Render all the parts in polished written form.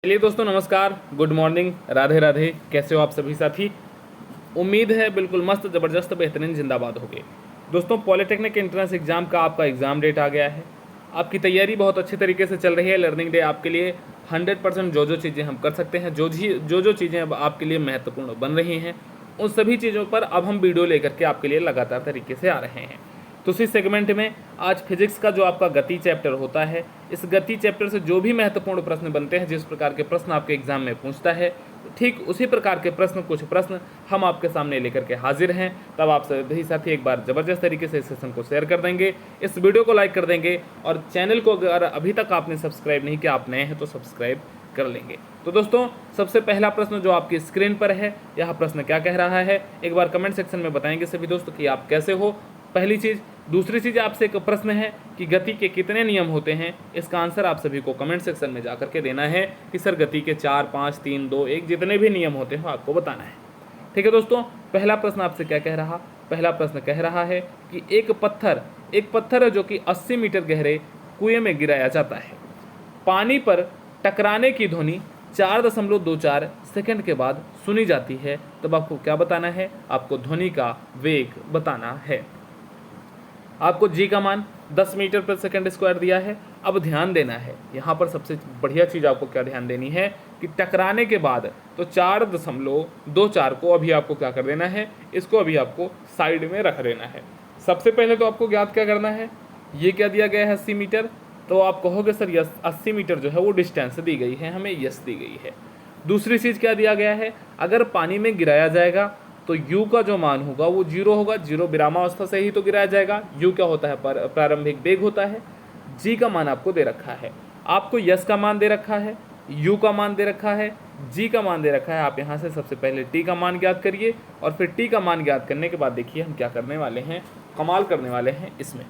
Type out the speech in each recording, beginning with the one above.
चलिए दोस्तों, नमस्कार, गुड मॉर्निंग, राधे राधे। कैसे हो आप सभी साथी? उम्मीद है बिल्कुल मस्त, ज़बरदस्त, बेहतरीन, जिंदाबाद होगे। दोस्तों, पॉलिटेक्निक एंट्रेंस एग्जाम का आपका एग्ज़ाम डेट आ गया है। आपकी तैयारी बहुत अच्छे तरीके से चल रही है। लर्निंग डे आपके लिए 100% जो चीज़ें हम कर सकते हैं, जो चीज़ें अब आपके लिए महत्वपूर्ण बन रही हैं, उन सभी चीज़ों पर अब हम वीडियो लेकर के आपके लिए लगातार तरीके से आ रहे हैं। तो इसी सेगमेंट में आज फिजिक्स का जो आपका गति चैप्टर होता है, इस गति चैप्टर से जो भी महत्वपूर्ण प्रश्न बनते हैं, जिस प्रकार के प्रश्न आपके एग्जाम में पूछता है, ठीक उसी प्रकार के कुछ प्रश्न हम आपके सामने लेकर के हाजिर हैं। तब आप सभी साथी एक बार ज़बरदस्त तरीके से इस सेशन को शेयर कर देंगे, इस वीडियो को लाइक कर देंगे, और चैनल को अगर अभी तक आपने सब्सक्राइब नहीं किया, आप नए हैं तो सब्सक्राइब कर लेंगे। तो दोस्तों, सबसे पहला प्रश्न जो आपकी स्क्रीन पर है, यह प्रश्न क्या कह रहा है, एक बार कमेंट सेक्शन में बताएंगे सभी दोस्तों कि आप कैसे हो। पहली चीज़। दूसरी चीज़, आपसे एक प्रश्न है कि गति के कितने नियम होते हैं। इसका आंसर आप सभी को कमेंट सेक्शन में जा करके देना है कि सर गति के 4, 5, 3, 2, 1 जितने भी नियम होते हैं आपको बताना है। ठीक है दोस्तों, पहला प्रश्न आपसे क्या कह रहा? पहला प्रश्न कह रहा है कि एक पत्थर है जो कि 80 मीटर गहरे कुएं में गिराया जाता है। पानी पर टकराने की ध्वनि 4.24 सेकंड के बाद सुनी जाती है। तब आपको क्या बताना है? आपको ध्वनि का वेग बताना है। आपको जी का मान 10 मीटर पर सेकंड स्क्वायर दिया है। अब ध्यान देना है, यहाँ पर सबसे बढ़िया चीज़ आपको क्या ध्यान देनी है कि टकराने के बाद तो 4.24 को अभी आपको क्या कर देना है, इसको अभी आपको साइड में रख देना है। सबसे पहले तो आपको ज्ञात क्या करना है, ये क्या दिया गया है 80 मीटर। तो आप कहोगे सर यस 80 मीटर जो है वो डिस्टेंस दी गई है, हमें यस दी गई है। दूसरी चीज़ क्या दिया गया है, अगर पानी में गिराया जाएगा तो u का जो मान होगा वो 0 होगा। 0 विरामावस्था से ही तो गिराया जाएगा। u क्या होता है? प्रारंभिक वेग होता है। g का मान आपको दे रखा है, आपको यस का मान दे रखा है, u का मान दे रखा है, g का मान दे रखा है। आप यहाँ से सबसे पहले t का मान ज्ञात करिए, और फिर t का मान ज्ञात करने के बाद देखिए हम क्या करने वाले हैं, कमाल करने वाले हैं इसमें।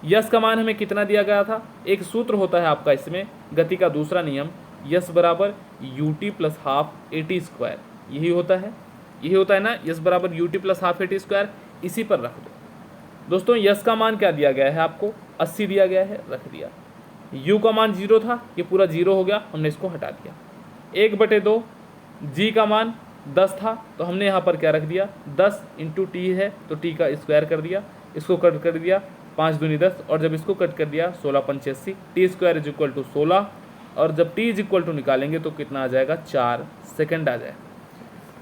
यस का मान हमें कितना दिया गया था? एक सूत्र होता है आपका इसमें, गति का दूसरा नियम, यस बराबर ut plus half AT square. यही होता है ना, यस बराबर ut plus half AT square. इसी पर रख दो दोस्तों। यस का मान क्या दिया गया है आपको? 80 दिया गया है, रख दिया। u का मान 0 था, ये पूरा 0 हो गया, हमने इसको हटा दिया। 1/2। g का मान 10 था, तो हमने यहाँ पर क्या रख दिया, 10 इंटू टी है तो t का स्क्वायर कर दिया, इसको कट कर दिया, 5 दूनी 10, और जब इसको कट कर दिया 16 पंचे 80, t square is equal to 16, और जब टी इज इक्वल टू निकालेंगे तो कितना आ जाएगा? 4 सेकेंड आ जाएगा।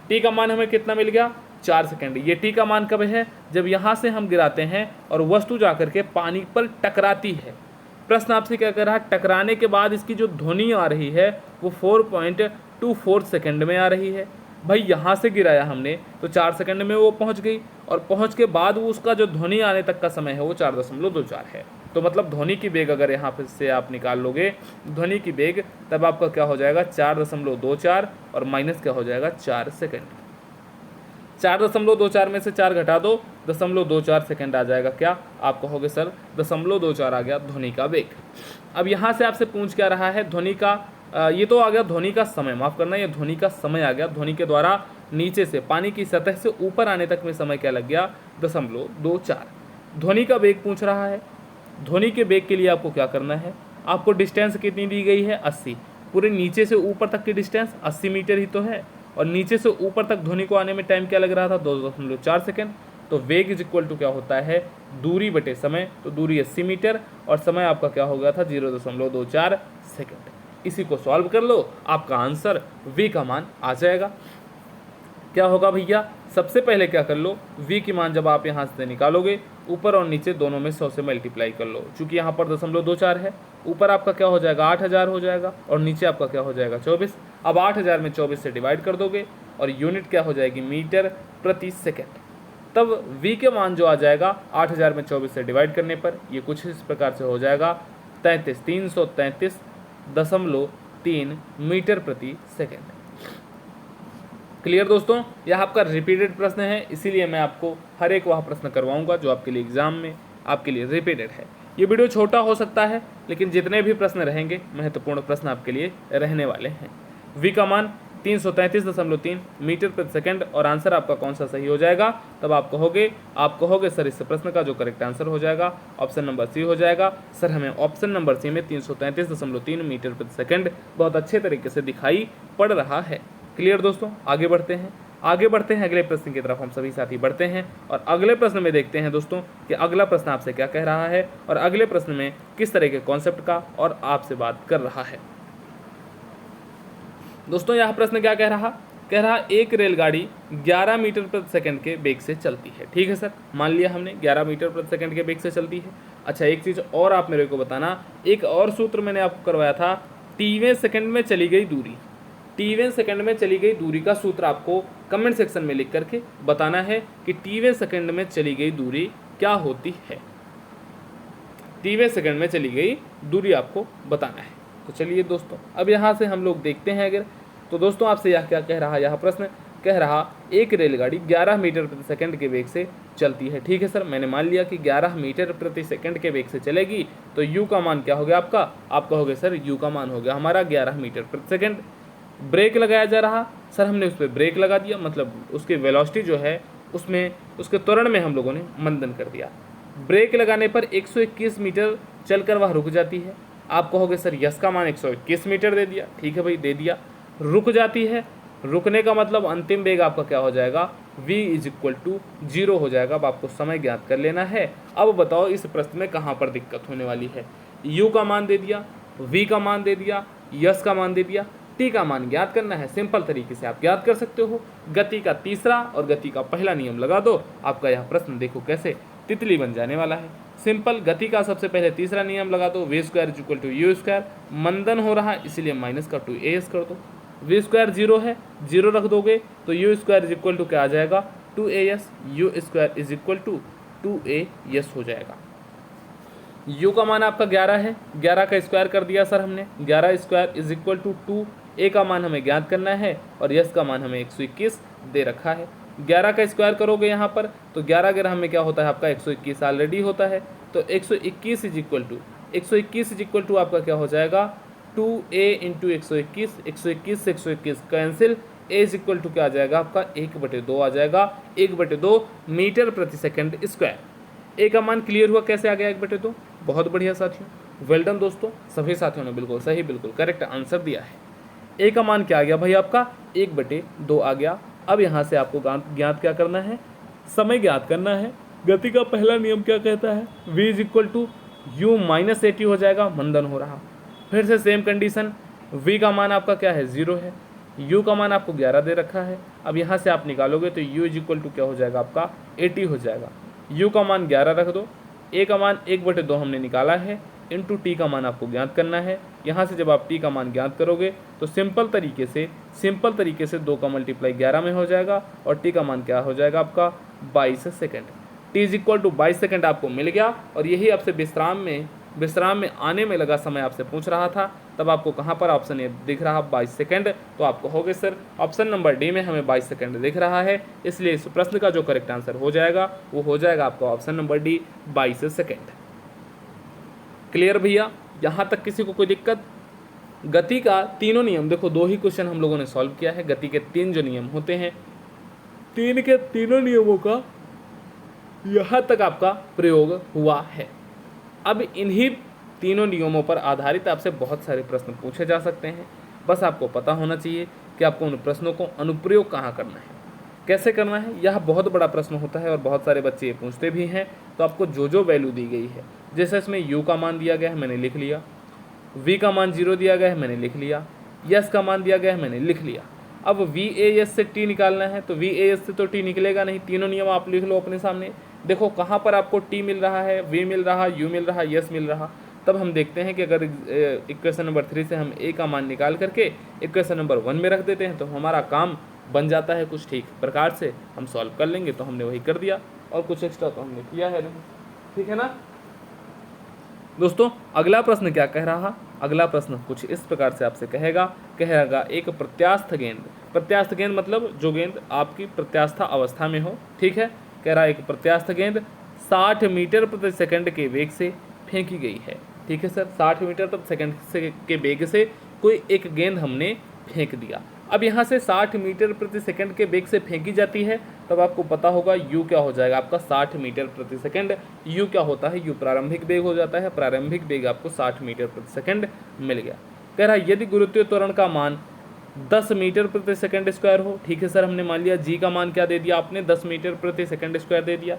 टी का मान हमें कितना मिल गया? 4 सेकंड। ये टी का मान कब है? जब यहाँ से हम गिराते हैं और वस्तु जाकर के पानी पर टकराती है। प्रश्न आपसे क्या कर रहा है, टकराने के बाद इसकी जो ध्वनि आ रही है वो 4.24 सेकंड में आ रही है। भाई यहाँ से गिराया हमने तो 4 सेकंड में वो पहुँच गई, और पहुँच के बाद वो उसका जो ध्वनि आने तक का समय है वो 4.24 है। तो मतलब ध्वनि की वेग अगर यहाँ पर से आप निकाल लोगे ध्वनि की वेग, तब आपका क्या हो जाएगा? 4.24, और माइनस क्या हो जाएगा? 4 सेकंड। 4.24 में से 4 घटा दो, 0.24 सेकंड आ जाएगा। क्या आप कहोगे सर 0.24 आ गया ध्वनि का वेग। अब यहाँ से आपसे पूछ क्या रहा है, ध्वनि का ये तो आ गया ध्वनि का समय, माफ करना, ये ध्वनि का समय आ गया। ध्वनि के द्वारा नीचे से पानी की सतह से ऊपर आने तक में समय क्या लग गया? 0.24। ध्वनि का वेग पूछ रहा है। ध्वनि के वेग के लिए आपको क्या करना है, आपको डिस्टेंस कितनी दी गई है? 80। पूरे नीचे से ऊपर तक की डिस्टेंस 80 मीटर ही तो है, और नीचे से ऊपर तक ध्वनि को आने में टाइम क्या लग रहा था? 2.4 सेकेंड। तो वेग इज इक्वल टू क्या होता है? दूरी बटे समय। तो दूरी 80 मीटर और समय आपका क्या हो गया था? 0.24 सेकेंड। इसी को सॉल्व कर लो, आपका आंसर v का मान आ जाएगा। क्या होगा भैया? सबसे पहले क्या कर लो, v की मान जब आप यहाँ से निकालोगे, ऊपर और नीचे दोनों में 100 से मल्टीप्लाई कर लो। चूंकि यहाँ पर 0.24 है, ऊपर आपका क्या हो जाएगा? 8000 हो जाएगा, और नीचे आपका क्या हो जाएगा? 24। अब 8000 में 24 से डिवाइड कर दोगे, और यूनिट क्या हो जाएगी? मीटर प्रति सेकेंड। तब v के मान जो आ जाएगा 8000 में 24 से डिवाइड करने पर, ये कुछ इस प्रकार से हो जाएगा 333.3 मीटर प्रति सेकेंड। क्लियर दोस्तों? यह आपका रिपीटेड प्रश्न है, इसीलिए मैं आपको हर एक वह प्रश्न करवाऊंगा जो आपके लिए एग्जाम में आपके लिए रिपीटेड है। ये वीडियो छोटा हो सकता है, लेकिन जितने भी प्रश्न रहेंगे महत्वपूर्ण प्रश्न आपके लिए रहने वाले हैं। v का मान 333.3 मीटर प्रति सेकंड, और आंसर आपका कौन सा सही हो जाएगा? तब आप कहोगे सर इस प्रश्न का जो करेक्ट आंसर हो जाएगा ऑप्शन नंबर सी हो जाएगा। सर हमें ऑप्शन नंबर सी में 333.3 मीटर प्रति सेकंड बहुत अच्छे तरीके से दिखाई पड़ रहा है। क्लियर दोस्तों, आगे बढ़ते हैं अगले प्रश्न की तरफ हम सभी साथी बढ़ते हैं, और अगले प्रश्न में देखते हैं दोस्तों कि अगला प्रश्न आपसे क्या कह रहा है और अगले प्रश्न में किस तरह के कॉन्सेप्ट का और आपसे बात कर रहा है। दोस्तों यह प्रश्न क्या कह रहा एक रेलगाड़ी 11 मीटर प्रति सेकंड के वेग से चलती है। ठीक है सर, मान लिया हमने 11 मीटर प्रति सेकंड के वेग से चलती है। अच्छा, एक चीज़ और आप मेरे को बताना, एक और सूत्र मैंने आपको करवाया था, टीवें सेकंड में चली गई दूरी। टीवें सेकंड में चली गई दूरी का सूत्र आपको कमेंट सेक्शन में लिख करके बताना है कि टीवें सेकंड में चली गई दूरी क्या होती है। टीवें सेकंड में चली गई दूरी आपको बताना है। तो चलिए दोस्तों, अब यहाँ से हम लोग देखते हैं अगर तो दोस्तों आपसे यह क्या कह रहा, यह प्रश्न कह रहा एक रेलगाड़ी 11 मीटर प्रति सेकंड के वेग से चलती है। ठीक है सर, मैंने मान लिया कि 11 मीटर प्रति सेकंड के वेग से चलेगी, तो यू का मान क्या हो गया आपका? आप कहोगे सर यू का मान हो गया हमारा 11 मीटर प्रति सेकंड। ब्रेक लगाया जा रहा, सर हमने उस पर ब्रेक लगा दिया, मतलब उसकी वेलोसिटी जो है उसमें उसके त्वरण में हम लोगों ने मंदन कर दिया। ब्रेक लगाने पर 121 मीटर चलकर वह रुक जाती है। आप कहोगे सर यस का मान 121 मीटर दे दिया। ठीक है भाई, दे दिया। रुक जाती है, रुकने का मतलब अंतिम वेग आपका क्या हो जाएगा? v = 0 हो जाएगा। अब आपको समय ज्ञात कर लेना है। अब बताओ इस प्रश्न में कहाँ पर दिक्कत होने वाली है? u का मान दे दिया, v का मान दे दिया, यस का मान दे दिया, t का मान ज्ञात करना है। सिंपल तरीके से आप ज्ञात कर सकते हो। गति का तीसरा और गति का पहला नियम लगा दो, आपका यह प्रश्न देखो कैसे तितली बन जाने वाला है। सिंपल, गति का सबसे पहले तीसरा नियम लगा दो, v² = u²। मंदन हो रहा है इसलिए माइनस का 2as कर दो। v² 0 है, 0 रख दोगे तो u² क्या आ जाएगा? 2as। u² = 2as हो जाएगा। u का मान आपका 11 है, 11 का स्क्वायर कर दिया सर हमने, 11² = 2। a का मान हमें ज्ञात करना है और यस का मान हमें 121 दे रखा है। 11 का स्क्वायर करोगे यहाँ पर तो 11 11 हमें क्या होता है आपका 121 ऑलरेडी होता है। तो 121 = आपका क्या हो जाएगा? 2a × 121। 121 से 121 कैंसिल, a = क्या आ जाएगा आपका? 1/2 आ जाएगा। 1/2 मीटर प्रति सेकंड स्क्वायर। a का मान क्लियर हुआ कैसे आ गया 1/2? बहुत बढ़िया साथियों, वेल डन दोस्तों, सभी साथियों ने बिल्कुल सही बिल्कुल करेक्ट आंसर दिया है। a का मान क्या आ गया भाई आपका? 1/2 आ गया। अब यहाँ से आपको ज्ञात क्या करना है? समय ज्ञात करना है। गति का पहला नियम क्या कहता है? v = u - 80 हो जाएगा, मंदन हो रहा। फिर से सेम कंडीशन, v का मान आपका क्या है? 0 है, u का मान आपको 11 दे रखा है। अब यहाँ से आप निकालोगे तो u = क्या हो जाएगा आपका? 80 हो जाएगा। u का मान 11 रख दो, a का मान 1/2 हमने निकाला है, इंटू t का मान आपको ज्ञात करना है। यहाँ से जब आप t का मान ज्ञात करोगे तो सिंपल तरीके से 2 का मल्टीप्लाई 11 में हो जाएगा और t का मान क्या हो जाएगा आपका? 22 सेकंड। t = 22 सेकंड आपको मिल गया। और यही आपसे विश्राम में आने में लगा समय आपसे पूछ रहा था, तब आपको कहाँ पर ऑप्शन ए दिख रहा 22 सेकंड, तो आप कहोगे सर ऑप्शन नंबर डी में हमें 22 सेकंड दिख रहा है, इसलिए इस प्रश्न का जो करेक्ट आंसर हो जाएगा वो हो जाएगा आपका option number D 22 second. Clear भैया, यहाँ तक किसी को कोई दिक्कत? गति का तीनों नियम देखो, 2 ही क्वेश्चन हम लोगों ने सॉल्व किया है। गति के 3 जो नियम होते हैं, 3 के तीनों नियमों का यहाँ तक आपका प्रयोग हुआ है। अब इन्हीं तीनों नियमों पर आधारित आपसे बहुत सारे प्रश्न पूछे जा सकते हैं। बस आपको पता होना चाहिए कि आपको उन प्रश्नों को अनुप्रयोग कहाँ करना है, कैसे करना है। यह बहुत बड़ा प्रश्न होता है और बहुत सारे बच्चे ये पूछते भी हैं। तो आपको जो वैल्यू दी गई है, जैसे इसमें u का मान दिया गया है मैंने लिख लिया, v का मान 0 दिया गया है मैंने लिख लिया, यस का मान दिया गया है मैंने लिख लिया। अब VAS से t निकालना है तो VAS से तो t निकलेगा नहीं। तीनों नियम आप लिख लो अपने सामने। देखो कहाँ पर आपको t मिल रहा है, v मिल रहा, u मिल रहा, यस मिल रहा। तब हम देखते हैं कि अगर इक्वेशन नंबर 3 से हम a का मान निकाल करके इक्वेशन नंबर 1 में रख देते हैं तो हमारा काम बन जाता है। कुछ ठीक प्रकार से हम सॉल्व कर लेंगे। तो हमने वही कर दिया और कुछ एक्स्ट्रा तो हमने किया है नहीं, ठीक है ना दोस्तों। अगला प्रश्न क्या कह रहा? अगला प्रश्न कुछ इस प्रकार से आपसे कहेगा एक प्रत्यास्थ गेंद मतलब जो गेंद आपकी प्रत्यास्था अवस्था में हो, ठीक है। कह रहा है एक प्रत्यास्थ गेंद 60 मीटर प्रति सेकंड के वेग से फेंकी गई है, ठीक है सर। 60 मीटर प्रति सेकंड के वेग से कोई एक गेंद हमने फेंक दिया। अब यहाँ से 60 मीटर प्रति सेकंड के वेग से फेंकी जाती है, तब आपको पता होगा u क्या हो जाएगा आपका 60 मीटर प्रति सेकंड। u क्या होता है, u प्रारंभिक वेग हो जाता है, प्रारंभिक वेग आपको 60 मीटर प्रति सेकंड मिल गया। कह रहा है यदि गुरुत्वीय त्वरण का मान 10 मीटर प्रति सेकंड स्क्वायर हो। ठीक है सर, हमने मान लिया g का मान क्या दे दिया आपने, 10 मीटर प्रति सेकंड स्क्वायर दे दिया,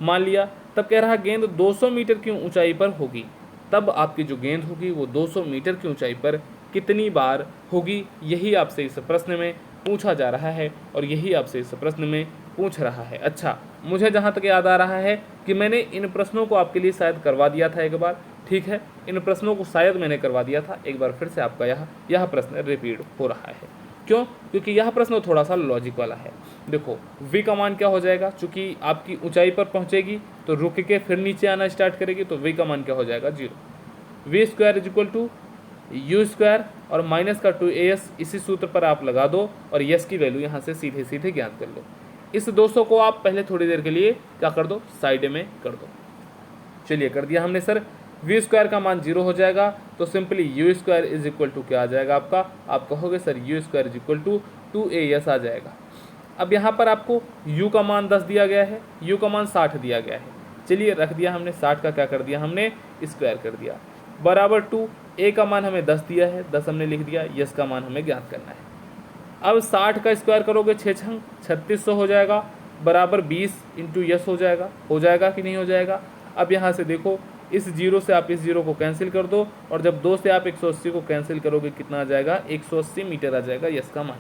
मान लिया। तब कह रहा है गेंद 200 मीटर की ऊंचाई पर होगी, तब आपकी जो गेंद होगी वो 200 मीटर की ऊंचाई पर कितनी बार होगी, यही आपसे इस प्रश्न में पूछा जा रहा है और यही आपसे इस प्रश्न में पूछ रहा है। अच्छा, मुझे जहाँ तक याद आ रहा है कि मैंने इन प्रश्नों को आपके लिए शायद करवा दिया था एक बार। ठीक है, इन प्रश्नों को शायद मैंने करवा दिया था, एक बार फिर से आपका यह प्रश्न रिपीट हो रहा है। क्यों? क्योंकि यह प्रश्न थोड़ा सा लॉजिक वाला है। देखो v का मान क्या हो जाएगा, चूंकि आपकी ऊंचाई पर पहुंचेगी तो रुक के फिर नीचे आना स्टार्ट करेगी, तो v का मान क्या हो जाएगा 0। v square is equal to u square और माइनस का 2as, इसी सूत्र पर आप लगा दो और यस की वैल्यू यहाँ से सीधे सीधे ज्ञात कर लो। इस 200 को आप पहले थोड़ी देर के लिए क्या कर दो, साइड में कर दो। चलिए कर दिया हमने सर। वी स्क्वायर का मान 0 हो जाएगा, तो simply u square is equal to क्या आ जाएगा आपका, आप कहोगे sir u square is equal to 2as आ जाएगा। अब यहाँ पर आपको u का मान 10 दिया गया है, u का मान 60 दिया गया है। चलिए रख दिया हमने, 60 का क्या कर दिया हमने, स्क्वायर कर दिया, बराबर 2। a का मान हमें 10 दिया है, 10 हमने लिख दिया, यस का मान हमें ज्ञात करना है। अब 60 का स्क्वायर करोगे 6 छंग 3600 हो जाएगा, बराबर 20 इंटू यस हो जाएगा कि नहीं हो जाएगा। अब यहाँ से देखो, इस 0 से आप इस 0 को कैंसिल कर दो और जब 2 से आप 180 को कैंसिल करोगे कितना आ जाएगा, 180 मीटर आ जाएगा यस का मान।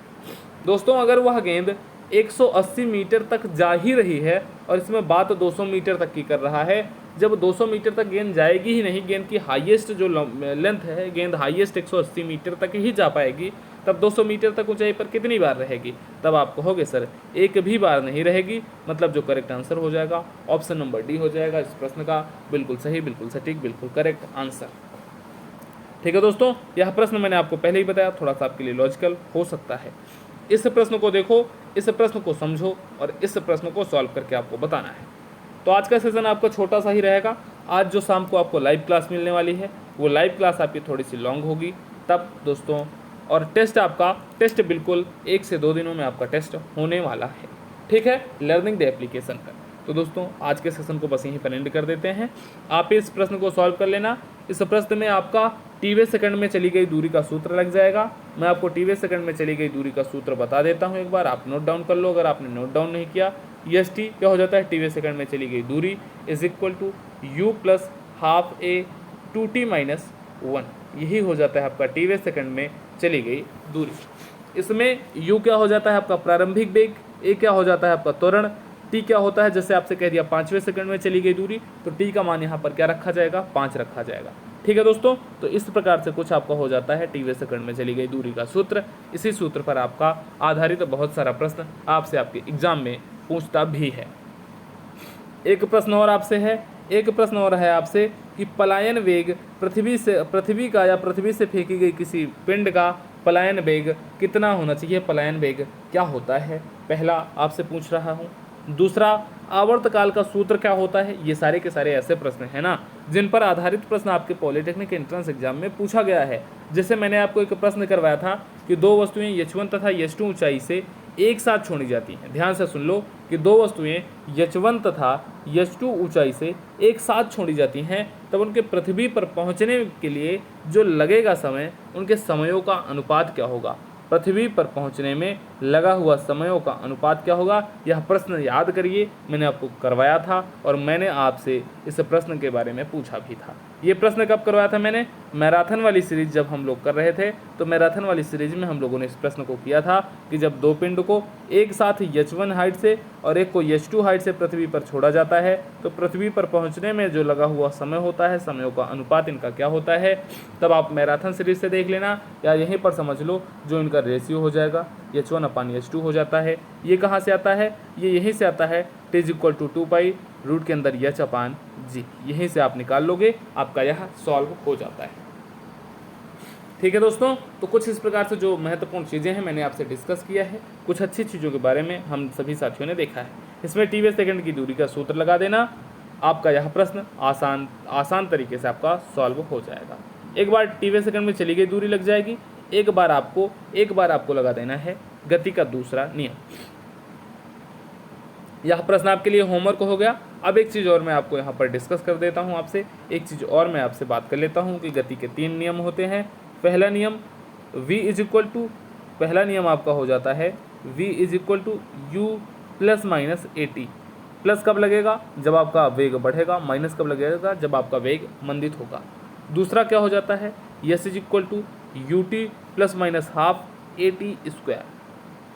दोस्तों अगर वह गेंद 180 मीटर तक जा ही रही है और इसमें बात 200 मीटर तक की कर रहा है, जब 200 मीटर तक गेंद जाएगी ही नहीं, गेंद की हाईएस्ट जो लेंथ है, गेंद हाईएस्ट 180 मीटर तक ही जा पाएगी, तब 200 मीटर तक ऊंचाई पर कितनी बार रहेगी, तब आप कहोगे सर एक भी बार नहीं रहेगी। मतलब जो करेक्ट आंसर हो जाएगा ऑप्शन नंबर डी हो जाएगा इस प्रश्न का बिल्कुल सही, बिल्कुल सटीक, बिल्कुल करेक्ट आंसर। ठीक है दोस्तों, यह प्रश्न मैंने आपको पहले ही बताया, थोड़ा सा आपके लिए लॉजिकल हो सकता है। इस प्रश्न को देखो, इस प्रश्न को समझो और इस प्रश्न को सॉल्व करके आपको बताना है। तो आज का सेशन आपका छोटा सा ही रहेगा। आज जो शाम को आपको लाइव क्लास मिलने वाली है, वो लाइव क्लास आपकी थोड़ी सी लॉन्ग होगी तब दोस्तों, और टेस्ट बिल्कुल 1 से 2 दिनों में आपका टेस्ट होने वाला है। ठीक है, लर्निंग द एप्लीकेशन का। तो दोस्तों आज के सेशन को बस यहीं पर एंड कर देते हैं। आप इस प्रश्न को सॉल्व कर लेना। इस प्रश्न में आपका टी/वे सेकंड में चली गई दूरी का सूत्र लग जाएगा। मैं आपको टी/वे सेकंड में चली गई दूरी का सूत्र बता देता हूं, एक बार आप नोट डाउन कर लो अगर आपने नोट डाउन नहीं किया। EST क्या हो जाता है, टी/वे सेकंड में चली गई दूरी is equal to u plus half a 2t minus 1, यही हो जाता है आपका टी/वे सेकंड में चली गई दूरी। इसमें u क्या हो जाता है आपका प्रारंभिक वेग, a क्या हो जाता है आपका त्वरण, t क्या होता है, जैसे आपसे कह दिया 5वें सेकंड में चली गई दूरी, तो t का मान यहाँ पर क्या रखा जाएगा, 5 रखा जाएगा। ठीक है दोस्तों, तो इस प्रकार से कुछ आपका हो जाता है टी/वे सेकंड में चली गई दूरी का सूत्र। इसी सूत्र पर आपका आधारित बहुत सारा प्रश्न आपसे आपके एग्जाम में पूछता भी है। एक प्रश्न और आपसे है आपसे कि पलायन वेग पृथ्वी का या पृथ्वी से फेंकी गई किसी पिंड का पलायन वेग कितना होना चाहिए, पलायन वेग क्या होता है, पहला आपसे पूछ रहा हूँ। दूसरा, आवर्तकाल का सूत्र क्या होता है। ये सारे के सारे ऐसे प्रश्न हैं ना जिन पर आधारित प्रश्न आपके पॉलिटेक्निक एंट्रेंस एग्जाम में पूछा गया है। जैसे मैंने आपको एक प्रश्न करवाया था कि 2 वस्तुएं h1 तथा h2 ऊंचाई से एक साथ छोड़ी जाती हैं। ध्यान से सुन लो कि 2 वस्तुएं h1 तथा h2 ऊंचाई से एक साथ छोड़ी जाती हैं, तब उनके पृथ्वी पर पहुंचने के लिए जो लगेगा समय, उनके समयों का अनुपात क्या होगा। पृथ्वी पर पहुंचने में लगा हुआ समयों का अनुपात क्या होगा, यह प्रश्न याद करिए, मैंने आपको करवाया था और मैंने आपसे इस प्रश्न के बारे में पूछा भी था। ये प्रश्न कब करवाया था मैंने, मैराथन वाली सीरीज जब हम लोग कर रहे थे, तो मैराथन वाली सीरीज में हम लोगों ने इस प्रश्न को किया था कि जब 2 पिंड को एक साथ h1 हाइट से और एक को h2 हाइट से पृथ्वी पर छोड़ा जाता है, तो पृथ्वी पर पहुंचने में जो लगा हुआ समय होता है, समयों का अनुपात इनका क्या होता है। तब आप मैराथन सीरीज से देख लेना या यहीं पर समझ लो, जो इनका रेशियो हो जाएगा h1/h2 हो जाता है। ये कहाँ से आता है, ये यहीं से आता है, t = 2π रूट के अंदर h/g, यहीं से आप निकाल लोगे, आपका यह सॉल्व हो जाता है। ठीक है दोस्तों, तो कुछ इस प्रकार से जो महत्वपूर्ण चीज़ें हैं मैंने आपसे डिस्कस किया है। कुछ अच्छी चीज़ों के बारे में हम सभी साथियों ने देखा है। इसमें टी/वे सेकंड की दूरी का सूत्र लगा देना, आपका यह प्रश्न आसान तरीके से आपका सॉल्व हो जाएगा। एक बार टी/वे सेकंड में चली गई दूरी लग जाएगी, एक बार आपको लगा देना है गति का दूसरा नियम। यह प्रश्न आपके लिए होमवर्क हो गया। अब एक चीज़ और मैं आपको यहाँ पर डिस्कस कर देता हूँ आपसे, एक चीज़ और मैं आपसे बात कर लेता हूँ कि गति के 3 नियम होते हैं। पहला नियम पहला नियम आपका हो जाता है v is equal to u plus minus a t. Plus कब लगेगा? जब आपका वेग बढ़ेगा। माइनस कब लगेगा? जब आपका वेग मंदित होगा। दूसरा क्या हो जाता है? S is equal to u t plus minus half a t square.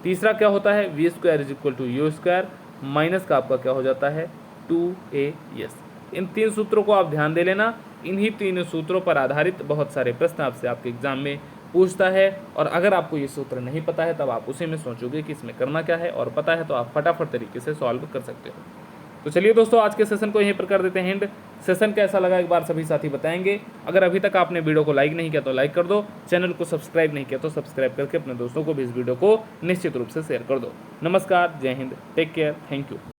तीसरा क्या होता है? V square is equal to u square minus का आपका क्या हो जाता है? 2AS। इन 3 सूत्रों को आप ध्यान दे लेना। इन्हीं 3 सूत्रों पर आधारित बहुत सारे प्रश्न आपसे आपके एग्जाम में पूछता है, और अगर आपको ये सूत्र नहीं पता है तब आप उसी में सोचोगे कि इसमें करना क्या है, और पता है तो आप फटाफट तरीके से सॉल्व कर सकते हो। तो चलिए दोस्तों, आज के सेशन को यहीं पर कर देते हैं एंड। सेशन कैसा लगा एक बार सभी साथी बताएंगे। अगर अभी तक आपने वीडियो को लाइक नहीं किया तो लाइक कर दो, चैनल को सब्सक्राइब नहीं किया तो सब्सक्राइब करके अपने दोस्तों को भी इस वीडियो को निश्चित रूप से शेयर कर दो। नमस्कार, जय हिंद, टेक केयर, थैंक यू।